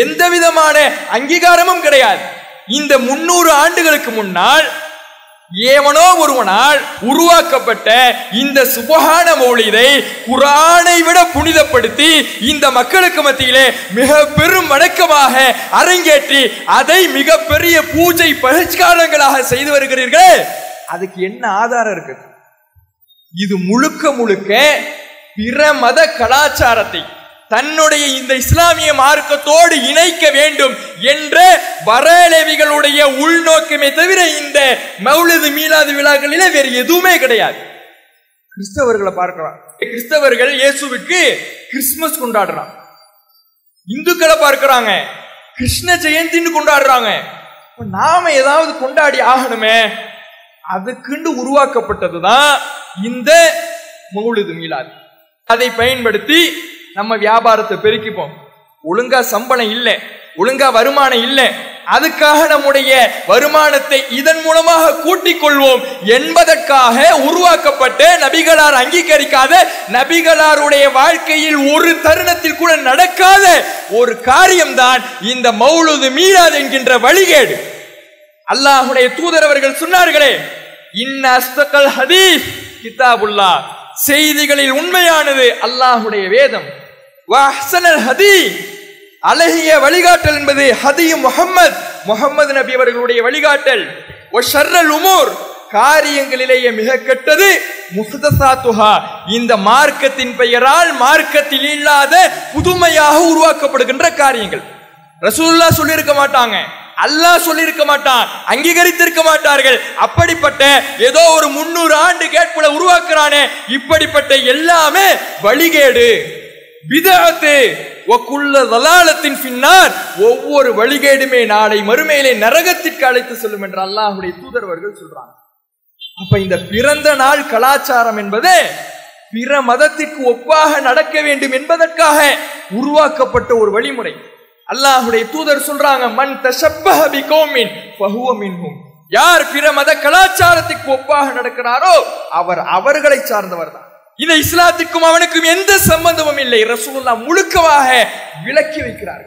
எந்த விதமான அங்கீகாரமும் கிடையாது. இந்த 300 ஆண்டுகளுக்கு முன்னால் ஏவனோ ஒருவனால் உருவாக்கப்பட்ட இந்த சுபஹான மௌலிதை குர்ஆனை விட புனிதப்படுத்தி இந்த மக்களுக்கு மத்தியிலே மிக பெரும் வணக்கமாக அரங்கேற்றி அதை மிகப்பெரிய பூஜை பரிஷ்காரங்களாக செய்து வருகிறீர்கள். அதுக்கு என்ன ஆதாரம் இருக்கு? இது முழுக்க முழுக்க பிற மத கலாச்சாரத்தை தன்னுடைய இந்த இஸ்லாமிய மார்க்கத்தோடு இணைக்க வேண்டும் என்ற பரேலவிகளுடைய உள்நோக்கமே தவிர இந்த மௌலிது மீலாது விழாக்களிலே வேறு எதுவுமே கிடையாது. கிறிஸ்தவர்களை பார்க்கலாம், கிறிஸ்தவர்கள் இயேசுவுக்கு கிறிஸ்துமஸ் கொண்டாடுறாங்க. இந்துக்களை பார்க்கிறாங்க, கிருஷ்ண ஜெயந்தின்னு கொண்டாடுறாங்க. நாம ஏதாவது கொண்டாடி ஆகணுமே, அதுக்குண்டு உருவாக்கப்பட்டதுதான் இந்த மௌலிது மீலாது. அதை பயன்படுத்தி நம்ம வியாபாரத்தை பெருக்கிப்போம். ஒழுங்கா சம்பளம் இல்லை, ஒழுங்கா வருமானம் இல்லை, அதுக்காக நம்முடைய வருமானத்தை இதன் மூலமாக கூட்டிக் கொள்வோம் என்பதற்காக உருவாக்கப்பட்ட நபிகளார் அங்கீகரிக்காத, நபிகளாருடைய வாழ்க்கையில் ஒரு தருணத்தில் கூட நடக்காத ஒரு காரியம்தான் இந்த மௌலிது மீலாது என்கின்ற வழிகேடு. அல்லாஹ்வுடைய தூதர் அவர்கள் சொன்னார்களே, இன்ன அஸ்தகல் ஹதீஸ் கிதாபுல்லாஹ், செய்திகளில் உண்மையானது அல்லாஹ்வுடைய வேதம். வஹ்ஸனல் ஹதி, அழகிய வழிகாட்டல் என்பது ஹதி முஹம்மது நபி அவர்களுடைய வழிகாட்டல். வஷர்ரல் உமூர், காரியங்களிலேயே மிக கெட்டது முஹ்தஸாத்துஹா, இந்த மார்க்கத்தின் பெயரால் மார்க்கத்தில் இல்லாத புதுமையாக உருவாக்கப்படுகின்ற காரியங்கள். ரசூலுல்லாஹ் சொல்லியிருக்க மாட்டாங்க, அல்லாஹ் சொல்லியிருக்க மாட்டான், அங்கீகரித்திருக்க மாட்டார்கள். அப்படிப்பட்ட ஏதோ ஒரு 300 ஆண்டு கேட்புல உருவாக்குறானே, இப்படிப்பட்ட எல்லாமே வழிகேடு, பிதஅத் வகுல்ல ضلالத்தின் பின்னால் ஒவ்வொரு வழிகேடுமே நாளை மறுமையிலே நரகத்திற்கு அழைத்து செல்லும் என்று அல்லாஹ்வுடைய தூதர் அவர்கள் சொல்றாங்க. அப்ப இந்த பிறந்த நாள் கலாச்சாரம் என்பது பிற மதத்திற்கு ஒப்பாக நடக்க வேண்டும் என்பதற்காக உருவாக்கப்பட்ட ஒரு வழிமுறை. அல்லாஹ்வுடைய தூதர் சொல்றாங்க, மன் தஷப்பஹ பிகௌமின் ஃபஹுவ மின்ஹும், யார் பிற மத கலாச்சாரத்துக்கு ஒப்பாக நடக்கிறாரோ அவர் அவர்களை சார்ந்தவர் தான். இந்த இஸ்லாத்திற்கும் அவனுக்கும் எந்த சம்பந்தமும் இல்லை. ரசூலுல்லாஹ் முழுக்கமாக விளக்கி வைக்கிறார்.